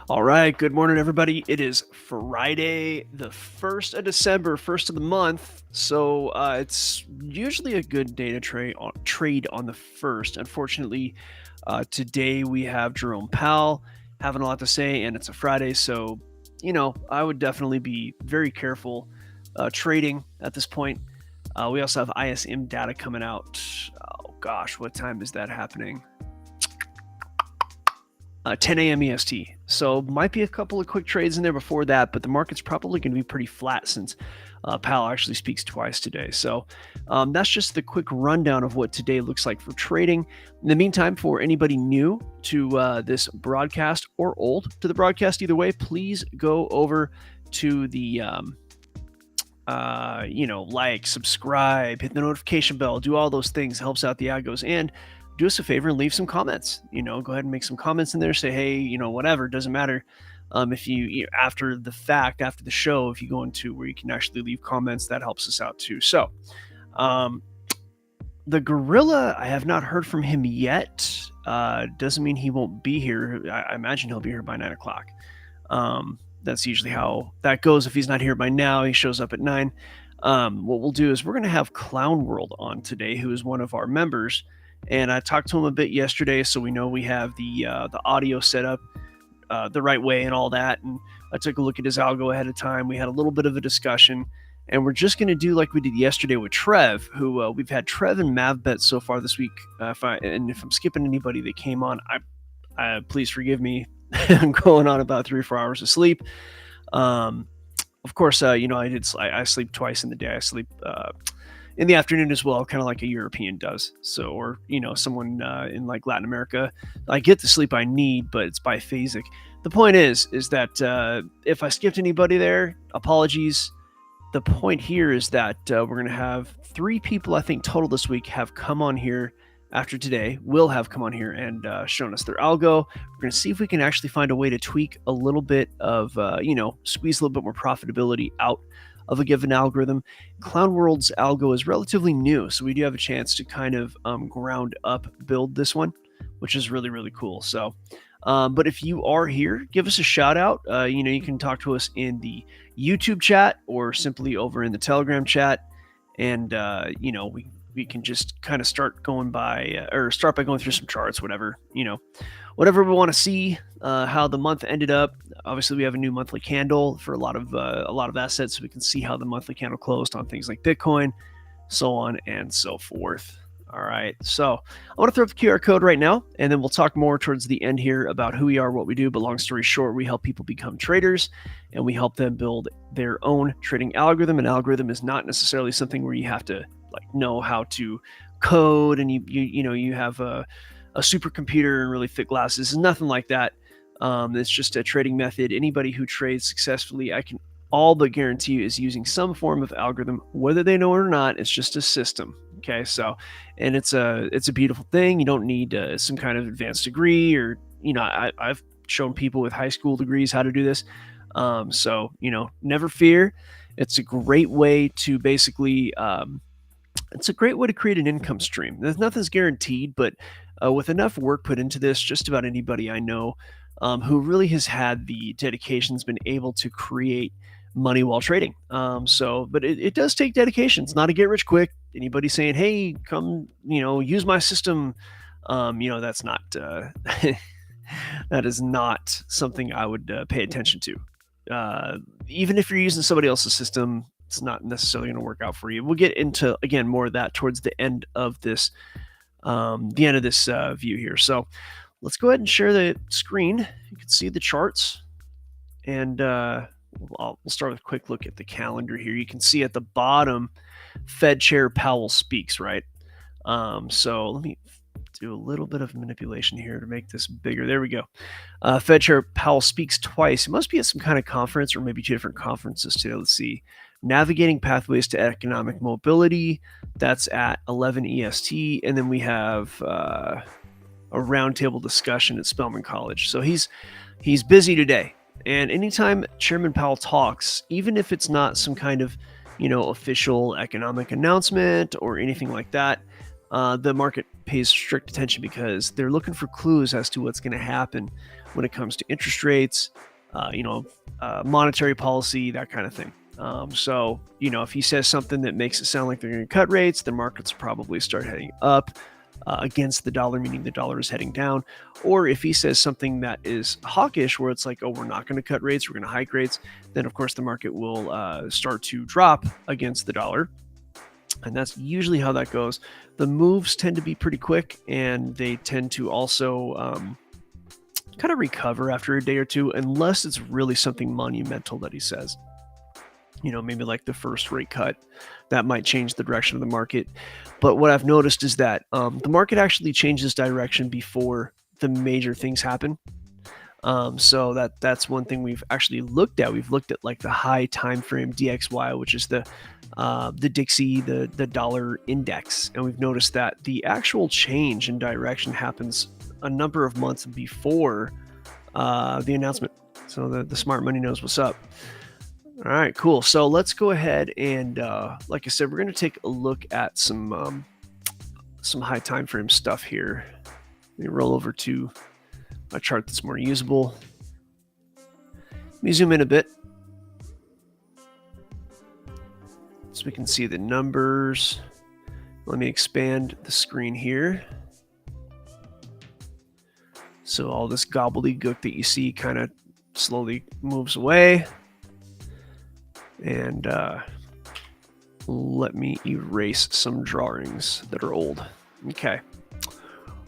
All right, good morning, everybody. It is Friday, the 1st of December, first of the month. So it's usually a good day to trade on the first. Unfortunately, today we have Jerome Powell having a lot to say, and it's a Friday. So, I would definitely be very careful trading at this point. We also have ISM data coming out. Oh, gosh, what time is that happening? 10 a.m. EST. So might be a couple of quick trades in there before that, but the market's probably going to be pretty flat since Powell actually speaks twice today. So that's just the quick rundown of what today looks like for trading. In the meantime, for anybody new to this broadcast or old to the broadcast, either way, please go over to the like, subscribe, hit the notification bell, do all those things, helps out the algos, and do us a favor and leave some comments. Go ahead and make some comments in there. Say, hey, whatever, doesn't matter. If after the fact, after the show, if you go into where you can actually leave comments, that helps us out too. So, the gorilla, I have not heard from him yet. Doesn't mean he won't be here. I imagine he'll be here by 9 o'clock. That's usually how that goes. If he's not here by now, he shows up at 9. What we'll do is we're going to have Clown World on today, who is one of our members. And I talked to him a bit yesterday, so we know we have the audio set up the right way and all that. And I took a look at his algo ahead of time. We had a little bit of a discussion, and we're just going to do like we did yesterday with Trev, who we've had Trev and Mavbet so far this week. If I'm skipping anybody that came on, I please forgive me. I'm going on about 3 or 4 hours of sleep. Of course, I sleep twice in the day. I sleep in the afternoon as well, kind of like a European does. So, or, someone in like Latin America, I get the sleep I need, but it's biphasic. The point is that if I skipped anybody there, apologies. The point here is that we're going to have 3 people, I think, total this week have come on here after today, will have come on here and shown us their algo. We're going to see if we can actually find a way to tweak a little bit of, squeeze a little bit more profitability out of a given algorithm. Clown World's algo is relatively new, so we do have a chance to kind of ground up build this one, which is really, really cool. So, but if you are here, give us a shout out. You can talk to us in the YouTube chat or simply over in the Telegram chat, and we can just kind of start by going through some charts, whatever we want to see, how the month ended up. Obviously, we have a new monthly candle for a lot of assets, so we can see how the monthly candle closed on things like Bitcoin, so on and so forth. All right, so I want to throw up the QR code right now, and then we'll talk more towards the end here about who we are, what we do. But long story short, we help people become traders, and we help them build their own trading algorithm. An algorithm is not necessarily something where you have to know how to code and you have a supercomputer and really thick glasses. It's nothing like that. It's just a trading method. Anybody who trades successfully, I can all but guarantee you, is using some form of algorithm, whether they know it or not. It's just a system. Okay, so, and it's a beautiful thing. You don't need some kind of advanced degree, or I've shown people with high school degrees how to do this. So never fear. It's a great way to basically it's a great way to create an income stream. Nothing's guaranteed, but with enough work put into this, just about anybody I know who really has had the dedication has been able to create money while trading. But it does take dedication. It's not a get rich quick. Anybody saying, hey, come, use my system, that's not, that is not something I would pay attention to. Even if you're using somebody else's system, it's not necessarily going to work out for you. We'll get into, again, more of that towards the end of this view here. So let's go ahead and share the screen. You can see the charts, and we'll start with a quick look at the calendar here. You can see at the bottom, Fed Chair Powell speaks, right? So let me do a little bit of manipulation here to make this bigger. There we go. Fed Chair Powell speaks twice. It must be at some kind of conference, or maybe 2 different conferences today. Let's see. Navigating Pathways to Economic Mobility. That's at 11 EST. And then we have, roundtable discussion at Spelman College. So he's busy today. And anytime Chairman Powell talks, even if it's not some kind of, official economic announcement or anything like that, the market pays strict attention because they're looking for clues as to what's going to happen when it comes to interest rates, monetary policy, that kind of thing. So, if he says something that makes it sound like they're going to cut rates, the markets probably start heading up against the dollar, meaning the dollar is heading down. Or if he says something that is hawkish, where it's like, oh, we're not going to cut rates, we're going to hike rates, then of course the market will start to drop against the dollar. And that's usually how that goes. The moves tend to be pretty quick, and they tend to also kind of recover after a day or two, unless it's really something monumental that he says. Maybe like the first rate cut, that might change the direction of the market. But what I've noticed is that the market actually changes direction before the major things happen. So that's one thing we've actually looked at. We've looked at like the high time frame DXY, which is the Dixie, the dollar index, and we've noticed that the actual change in direction happens a number of months before the announcement. So the smart money knows what's up. All right, cool. So let's go ahead and, like I said, we're going to take a look at some high time frame stuff here. Let me roll over to a chart that's more usable. Let me zoom in a bit so we can see the numbers. Let me expand the screen here. So all this gobbledygook that you see kind of slowly moves away. And let me erase some drawings that are old. Okay.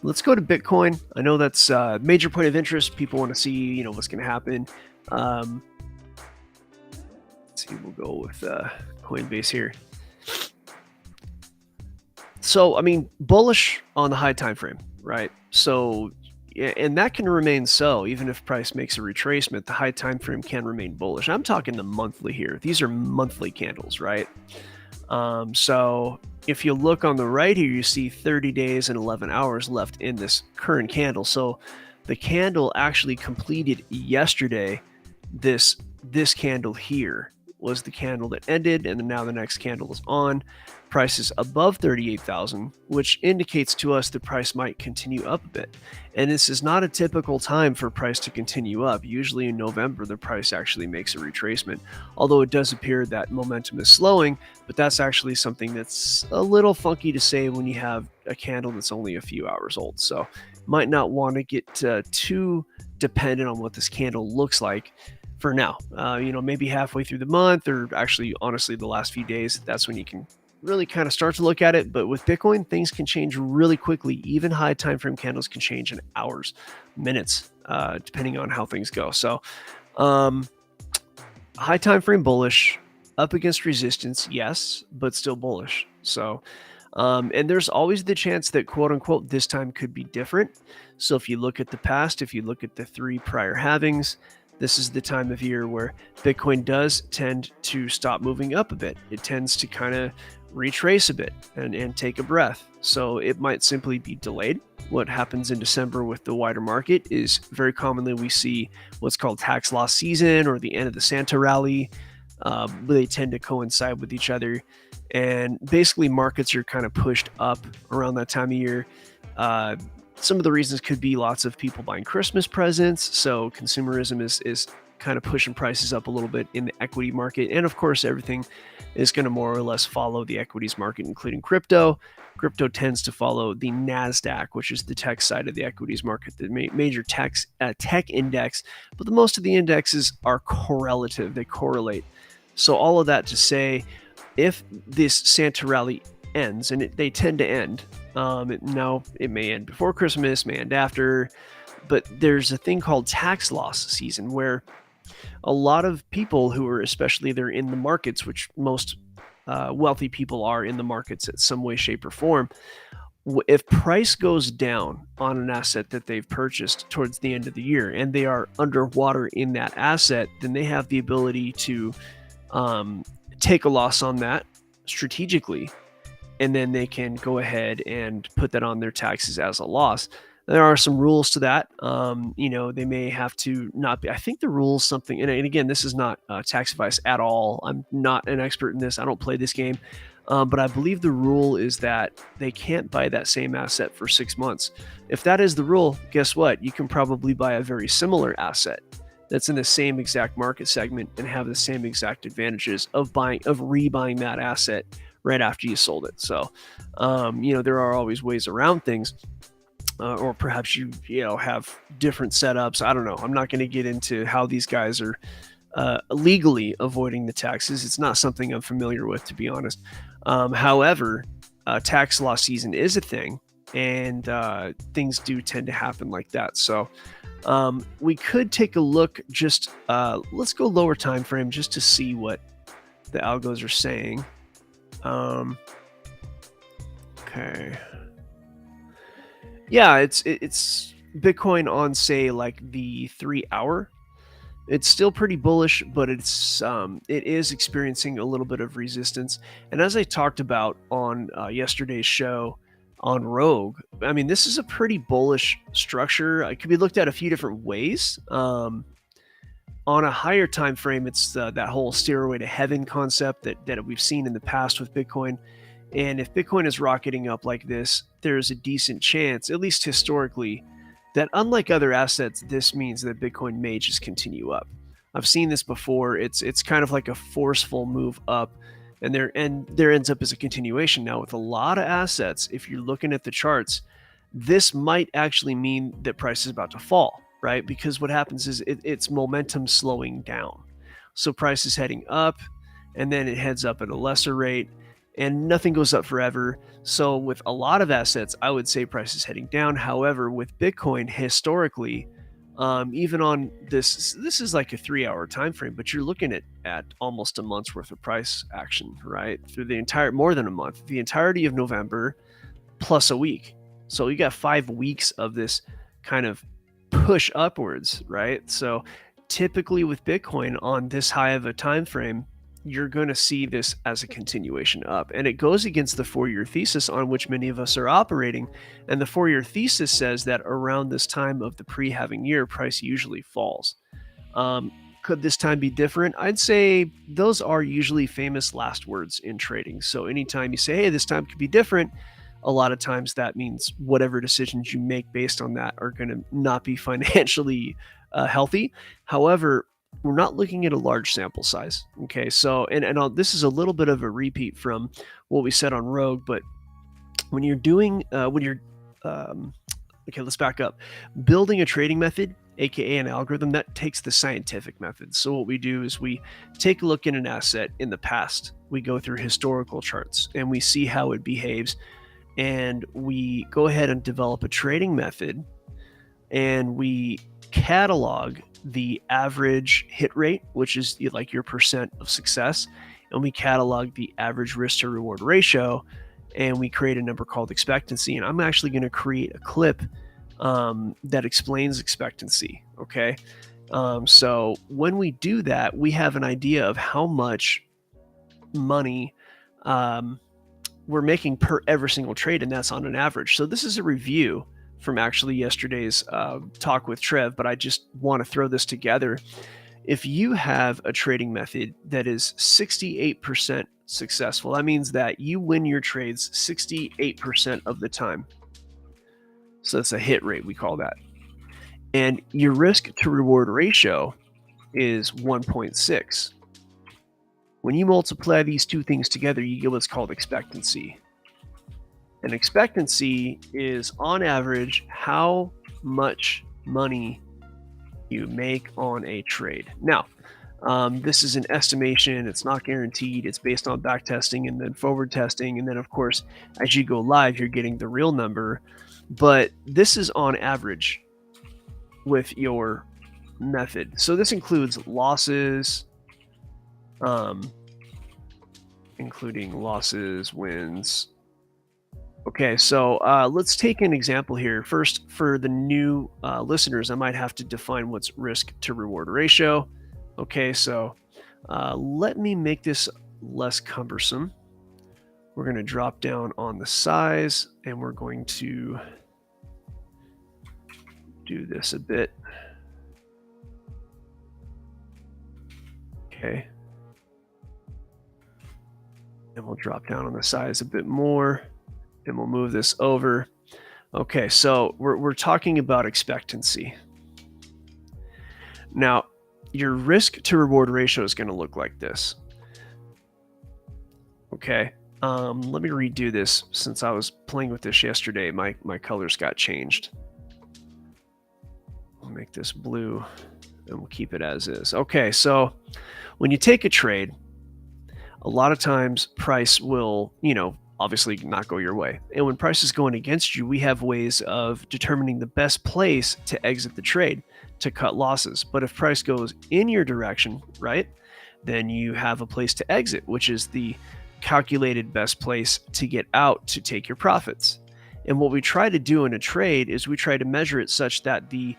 Let's go to Bitcoin. I know that's a major point of interest. People want to see, what's going to happen. Let's see, we'll go with Coinbase here. So, bullish on the high time frame, right? So, and that can remain so even if price makes a retracement. The high time frame can remain bullish. I'm talking the monthly here. These are monthly candles, right? So if you look on the right here, you see 30 days and 11 hours left in this current candle. So the candle actually completed yesterday. This candle here was the candle that ended, and then now the next candle is on. Price is above 38,000, which indicates to us the price might continue up a bit. And this is not a typical time for price to continue up. Usually in November, the price actually makes a retracement, although it does appear that momentum is slowing, but that's actually something that's a little funky to say when you have a candle that's only a few hours old. So might not want to get too dependent on what this candle looks like for now. Maybe halfway through the month, or actually, honestly, the last few days, that's when you can really kind of start to look at it. But with Bitcoin, things can change really quickly. Even high time frame candles can change in hours, minutes, depending on how things go. So high time frame bullish, up against resistance, yes, but still bullish. So and there's always the chance that, quote unquote, this time could be different. So if you look at the past, if you look at the 3 prior halvings, this is the time of year where Bitcoin does tend to stop moving up a bit. It tends to kind of retrace a bit and take a breath. So it might simply be delayed. What happens in December with the wider market is very commonly we see what's called tax loss season, or the end of the Santa rally. They tend to coincide with each other. And basically markets are kind of pushed up around that time of year. Some of the reasons could be lots of people buying Christmas presents. So consumerism is kind of pushing prices up a little bit in the equity market. And of course, everything is going to more or less follow the equities market, including crypto. Crypto tends to follow the NASDAQ, which is the tech side of the equities market, the major tech index. But most of the indexes are correlative. They correlate. So all of that to say, if this Santa rally ends, and they tend to end, now it may end before Christmas, may end after, but there's a thing called tax loss season where a lot of people who are, especially they're in the markets, which most wealthy people are in the markets in some way, shape, or form. If price goes down on an asset that they've purchased towards the end of the year and they are underwater in that asset, then they have the ability to take a loss on that strategically, and then they can go ahead and put that on their taxes as a loss. There are some rules to that. They may have to not be. I think the rules something, and again, this is not tax advice at all. I'm not an expert in this. I don't play this game, but I believe the rule is that they can't buy that same asset for 6 months. If that is the rule, guess what? You can probably buy a very similar asset that's in the same exact market segment and have the same exact advantages of rebuying that asset right after you sold it. So, there are always ways around things, or perhaps you have different setups. I don't know. I'm not going to get into how these guys are legally avoiding the taxes. It's not something I'm familiar with, to be honest. However, tax law season is a thing, and things do tend to happen like that. So we could take a look. Just let's go lower time frame just to see what the algos are saying. Okay. Yeah, it's Bitcoin on, say, like the 3 hour. It's still pretty bullish, but it is experiencing a little bit of resistance. And as I talked about on yesterday's show on Rogue, I mean, this is a pretty bullish structure. It could be looked at a few different ways. On a higher time frame, it's that whole stairway to heaven concept that we've seen in the past with Bitcoin. And if Bitcoin is rocketing up like this, there's a decent chance, at least historically, that unlike other assets, this means that Bitcoin may just continue up. I've seen this before. It's kind of like a forceful move up, and there ends up as a continuation. Now, with a lot of assets, if you're looking at the charts, this might actually mean that price is about to fall, right? Because what happens is it's momentum slowing down. So price is heading up, and then it heads up at a lesser rate, and nothing goes up forever. So with a lot of assets, I would say price is heading down. However, with Bitcoin, historically, even on this is like a 3 hour time frame, but you're looking at almost a month's worth of price action, right? Through more than a month, the entirety of November plus a week. So you got 5 weeks of this kind of push upwards, right? So typically with Bitcoin on this high of a time frame, you're going to see this as a continuation up. And it goes against the 4-year thesis on which many of us are operating. And the 4-year thesis says that around this time of the pre-halving year, price usually falls. Could this time be different? I'd say those are usually famous last words in trading. So anytime you say, hey, this time could be different, a lot of times that means whatever decisions you make based on that are going to not be financially healthy. However, we're not looking at a large sample size. Okay, so this is a little bit of a repeat from what we said on Rogue, but when you're okay, let's back up. Building a trading method, aka an algorithm, that takes the scientific method. So what we do is we take a look at an asset in the past. We go through historical charts and we see how it behaves, and we go ahead and develop a trading method, and we catalog the average hit rate, which is like your percent of success, and we catalog the average risk to reward ratio, and we create a number called expectancy. And I'm actually going to create a clip that explains expectancy. Okay, so when we do that, we have an idea of how much money we're making per every single trade, and that's on an average. So this is a review from actually yesterday's talk with Trev, but I just want to throw this together. If you have a trading method that is 68% successful, that means that you win your trades 68% of the time. So that's a hit rate, we call that. And your risk to reward ratio is 1.6. When you multiply these two things together, you get what's called expectancy. And expectancy is, on average, how much money you make on a trade. Now, this is an estimation. It's not guaranteed. It's based on back testing and then forward testing. And then, of course, as you go live, you're getting the real number. But this is on average with your method. So this includes losses, including losses, wins. Okay, so let's take an example here. First, for the new listeners, I might have to define what's risk to reward ratio. Okay, so let me make this less cumbersome. We're going to drop down on the size, and we're going to do this a bit. Okay. And we'll drop down on the size a bit more, and we'll move this over. Okay, so we're talking about expectancy. Now, your risk to reward ratio is going to look like this. Okay, let me redo this. Since I was playing with this yesterday, my colors got changed. I'll make this blue, and we'll keep it as is. Okay, so when you take a trade, a lot of times price will, obviously not go your way. And when price is going against you, we have ways of determining the best place to exit the trade to cut losses. But if price goes in your direction, right, then you have a place to exit, which is the calculated best place to get out to take your profits. And what we try to do in a trade is we try to measure it such that the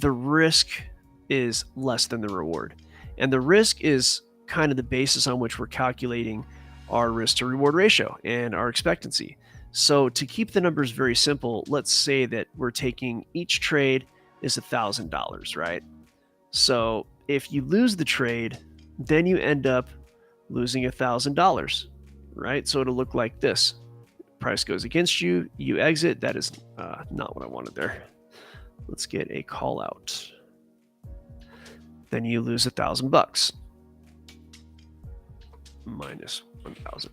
risk is less than the reward. And the risk is kind of the basis on which we're calculating our risk to reward ratio and our expectancy. So to keep the numbers very simple, let's say that we're taking each trade is $1,000, right? So if you lose the trade, then you end up losing $1,000, right? So it'll look like this. Price goes against you, you exit. That is not what I wanted there. Let's get a call out. Then you lose $1,000. Minus 1,000.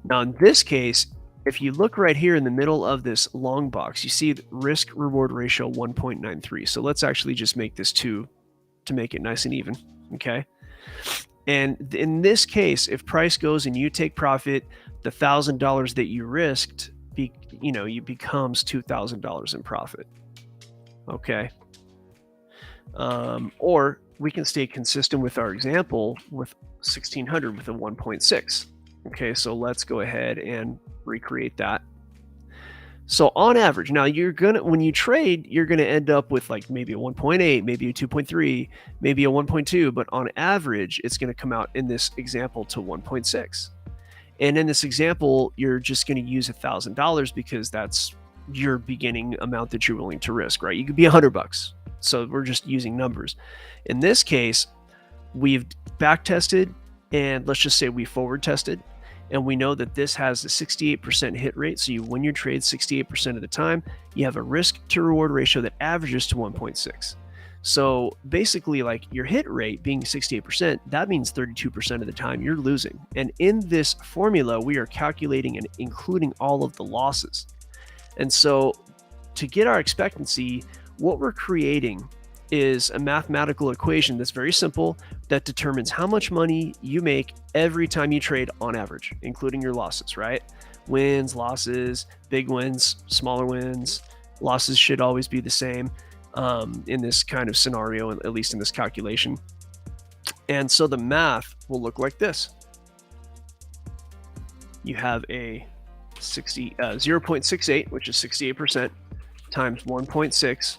Now in this case, if you look right here in the middle of this long box, you see risk reward ratio 1.93. So let's actually just make this 2 to make it nice and even. Okay. And in this case, if price goes and you take profit, the $1,000 that you risked, you becomes $2,000 in profit. Okay. Or we can stay consistent with our example with 1,600 with a 1.6. Okay, so let's go ahead and recreate that. So on average, now when you trade, you're gonna end up with like maybe a 1.8, maybe a 2.3, maybe a 1.2, but on average, it's gonna come out in this example to 1.6. And in this example, you're just gonna use $1,000 because that's your beginning amount that you're willing to risk, right? You could be $100. So we're just using numbers. In this case, we've back tested, and let's just say we forward tested, and we know that this has a 68% hit rate. So you win your trade 68% of the time. You have a risk to reward ratio that averages to 1.6. So basically, like your hit rate being 68%, that means 32% of the time you're losing. And in this formula, we are calculating and including all of the losses. And so to get our expectancy, what we're creating is a mathematical equation that's very simple that determines how much money you make every time you trade on average, including your losses, right? Wins, losses, big wins, smaller wins. Losses should always be the same in this kind of scenario, at least in this calculation. And so the math will look like this. You have a 0.68, which is 68%, times 1.6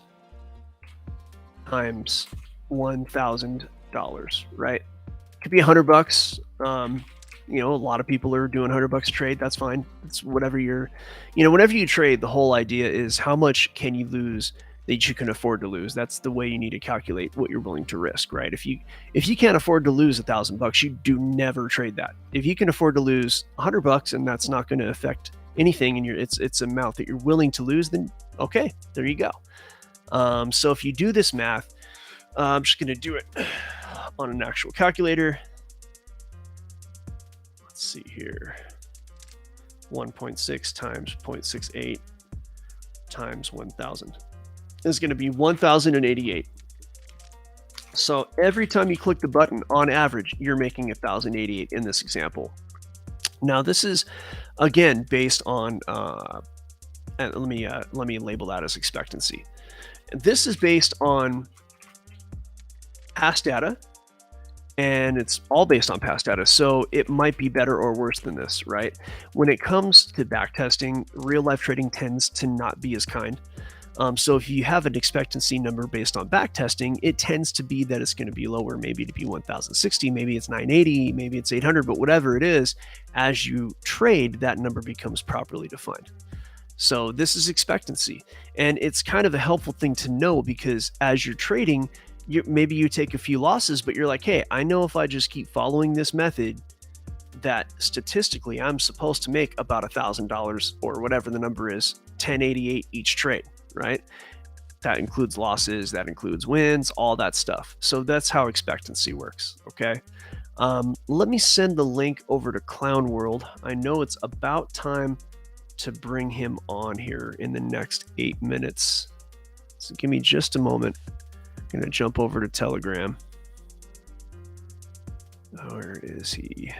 times $1,000, right? Could be $100. A lot of people are doing $100 a trade. That's fine. It's whatever whenever you trade, the whole idea is how much can you lose that you can afford to lose. That's the way you need to calculate what you're willing to risk, right? If you can't afford to lose $1,000, you do never trade that. If you can afford to lose $100 and that's not going to affect anything, and it's amount that you're willing to lose, then okay, there you go. So if you do this math, I'm just going to do it on an actual calculator. Let's see here. 1.6 times 0.68 times 1,000 is going to be 1,088. So every time you click the button, on average, you're making 1,088 in this example. Now this is again based on and let me label that as expectancy. This is based on past data, and it's all based on past data. So it might be better or worse than this, right? When it comes to backtesting, real life trading tends to not be as kind. So if you have an expectancy number based on backtesting, it tends to be that it's going to be lower, maybe to be 1,060, maybe it's 980, maybe it's 800, but whatever it is, as you trade, that number becomes properly defined. So this is expectancy, and it's kind of a helpful thing to know because as you're trading, maybe you take a few losses, but you're like, hey, I know if I just keep following this method, that statistically I'm supposed to make about $1,000 or whatever the number is, 1088 each trade, right? That includes losses, that includes wins, all that stuff. So that's how expectancy works. Okay. Let me send the link over to Clown World. I know it's about time to bring him on here in the next 8 minutes. So give me just a moment. I'm going to jump over to Telegram. Where is he?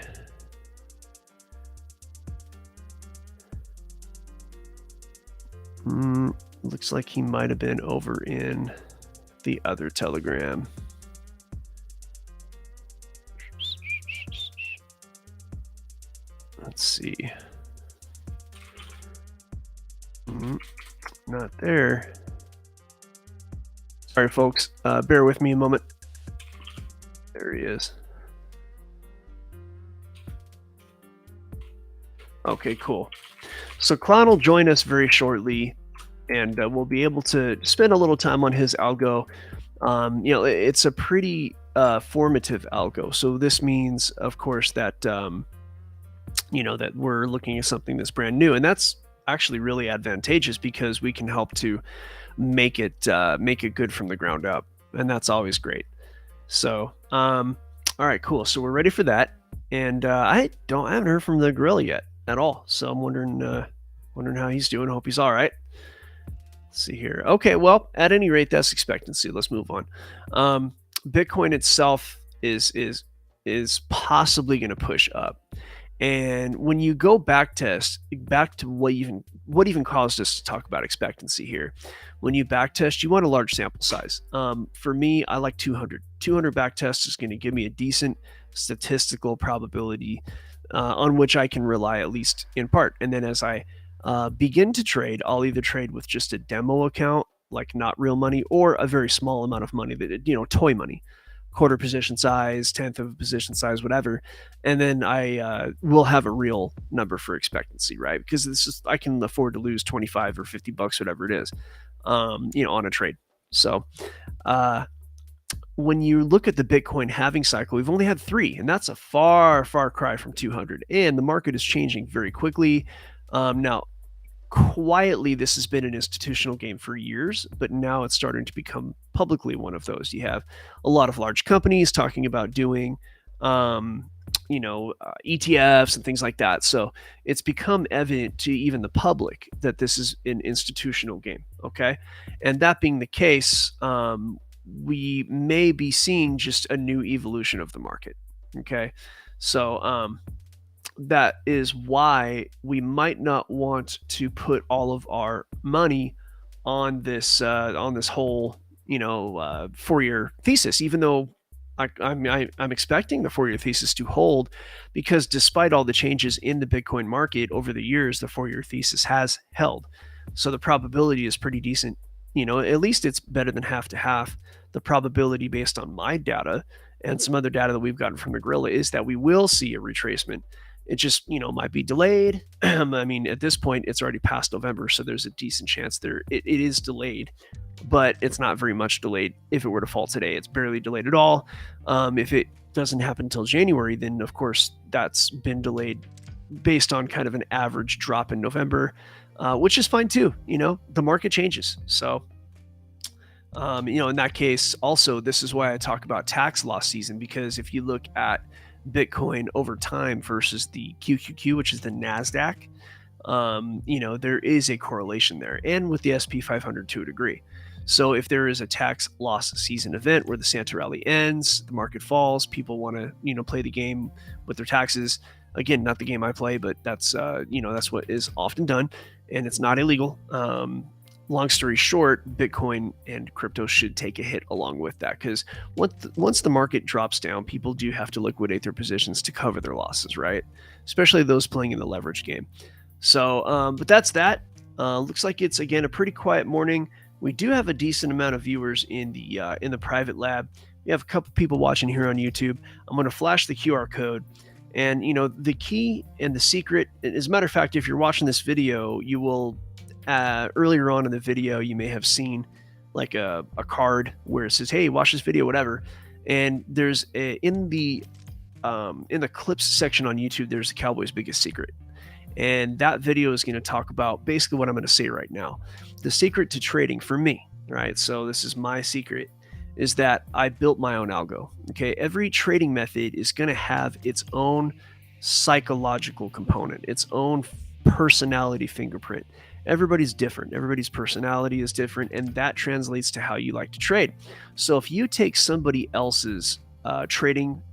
Looks like he might have been over in the other Telegram. Let's see. Not there. Sorry, folks. Bear with me a moment. There he is. Okay, cool. So Clown will join us very shortly, and we'll be able to spend a little time on his algo. It's a pretty formative algo. So this means, of course, that that we're looking at something that's brand new, and that's actually really advantageous because we can help to make it good from the ground up, and that's always great. So, all right, cool. So we're ready for that, and I haven't heard from the gorilla yet at all. So I'm wondering how he's doing. Hope he's all right. Let's see here. Okay, well, at any rate, that's expectancy. Let's move on. Bitcoin itself is possibly going to push up. And when you go back to what even caused us to talk about expectancy here, when you back test, you want a large sample size. For me, I like 200. 200 back tests is going to give me a decent statistical probability on which I can rely at least in part. And then as I begin to trade, I'll either trade with just a demo account, like not real money, or a very small amount of money that toy money. Quarter position size, tenth of a position size, whatever, and then I will have a real number for expectancy, right? Because I can afford to lose 25 or 50 bucks, whatever it is, on a trade. So when you look at the Bitcoin halving cycle, we've only had 3, and that's a far cry from 200. And the market is changing very quickly. Now, quietly, this has been an institutional game for years, but now it's starting to become publicly one of those. You have a lot of large companies talking about doing ETFs and things like that. So it's become evident to even the public that this is an institutional game. Okay. And that being the case, we may be seeing just a new evolution of the market. Okay. So that is why we might not want to put all of our money on this whole 4-year thesis, even though I'm expecting the 4-year thesis to hold, because despite all the changes in the Bitcoin market over the years, the 4-year thesis has held. So the probability is pretty decent. At least it's better than half to half. The probability based on my data and some other data that we've gotten from the gorilla is that we will see a retracement. It just, might be delayed. I mean, at this point, it's already past November, so there's a decent chance it is delayed, but it's not very much delayed. If it were to fall today, it's barely delayed at all. If it doesn't happen until January, then of course that's been delayed based on kind of an average drop in November, which is fine too. The market changes. So, in that case, also, this is why I talk about tax loss season, because if you look at Bitcoin over time versus the QQQ, which is the NASDAQ, there is a correlation there, and with the SP 500 to a degree. So if there is a tax loss season event where the Santa rally ends, the market falls, people want to, play the game with their taxes. Again, not the game I play, but that's what is often done, and it's not illegal. Long story short, Bitcoin and crypto should take a hit along with that, because once the market drops down, people do have to liquidate their positions to cover their losses, right? Especially those playing in the leverage game. So, but that's that. Looks like it's, again, a pretty quiet morning. We do have a decent amount of viewers in the private lab. We have a couple people watching here on YouTube. I'm going to flash the QR code. And, the key and the secret, as a matter of fact, if you're watching this video, you will earlier on in the video, you may have seen like a card where it says, "Hey, watch this video," whatever. And there's in the clips section on YouTube, there's the Cowboy's biggest secret. And that video is going to talk about basically what I'm going to say right now. The secret to trading for me, right? So this is my secret, is that I built my own algo. Okay. Every trading method is going to have its own psychological component, its own personality fingerprint. Everybody's different. Everybody's personality is different, and that translates to how you like to trade. So if you take somebody else's trading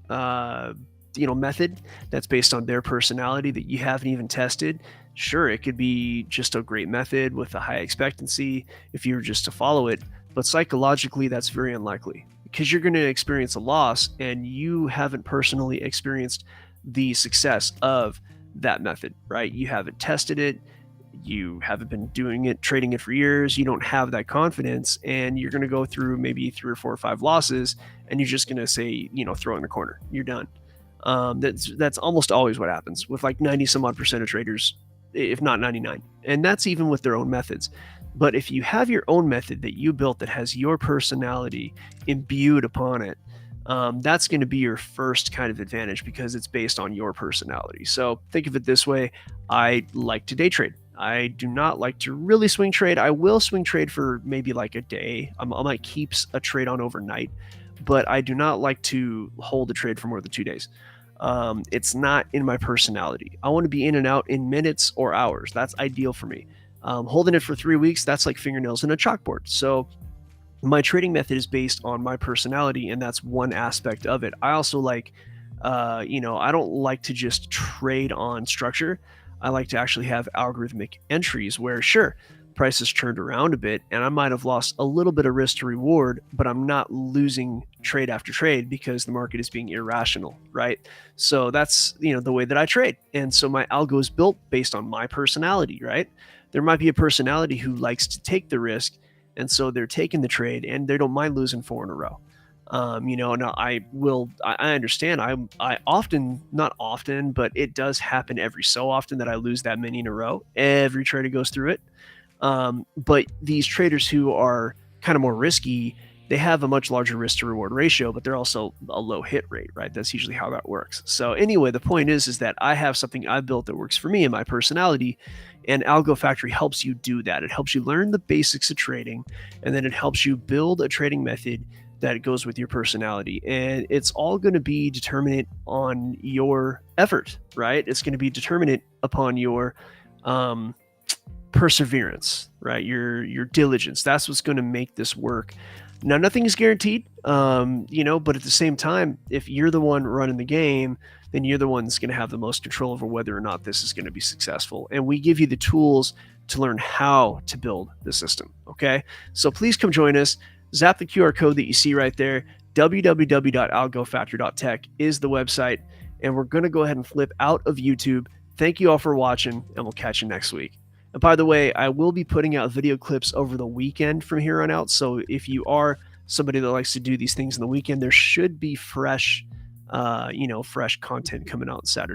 uh, method that's based on their personality that you haven't even tested, sure, it could be just a great method with a high expectancy if you were just to follow it, but psychologically that's very unlikely because you're going to experience a loss and you haven't personally experienced the success of that method, right? You haven't tested it, you haven't been doing it, trading it for years, you don't have that confidence, and you're going to go through maybe 3 or 4 or 5 losses, and you're just going to say, throw it in the corner, you're done. That's almost always what happens with like 90 some odd percent of traders, if not 99, and that's even with their own methods. But if you have your own method that you built that has your personality imbued upon it, that's going to be your first kind of advantage because it's based on your personality. So think of it this way: I like to day trade. I do not like to really swing trade. I will swing trade for maybe like a day. I might keep a trade on overnight, but I do not like to hold a trade for more than 2 days. It's not in my personality. I want to be in and out in minutes or hours. That's ideal for me. Holding it for 3 weeks, that's like fingernails in a chalkboard. So my trading method is based on my personality, and that's one aspect of it. I also like, I don't like to just trade on structure. I like to actually have algorithmic entries where, sure, prices turned around a bit and I might have lost a little bit of risk to reward, but I'm not losing trade after trade because the market is being irrational, right? So that's, the way that I trade. And so my algo is built based on my personality, right? There might be a personality who likes to take the risk, and so they're taking the trade and they don't mind losing 4 in a row. Now I understand. I often, not often, but it does happen every so often that I lose that many in a row. Every trader goes through it. But these traders who are kind of more risky, they have a much larger risk to reward ratio, but they're also a low hit rate, right? That's usually how that works. So anyway, the point is that I have something I've built that works for me and my personality, and Algo Factory helps you do that. It helps you learn the basics of trading, and then it helps you build a trading method that goes with your personality. And it's all going to be determinant on your effort, right? It's going to be determinant upon your perseverance, right? Your diligence. That's what's going to make this work. Now, nothing is guaranteed, but at the same time, if you're the one running the game, then you're the one that's going to have the most control over whether or not this is going to be successful. And we give you the tools to learn how to build the system. Okay. So please come join us. Zap the QR code that you see right there. www.algofactory.tech is the website. And we're going to go ahead and flip out of YouTube. Thank you all for watching, and we'll catch you next week. And by the way, I will be putting out video clips over the weekend from here on out. So if you are somebody that likes to do these things in the weekend, there should be fresh content coming out Saturday.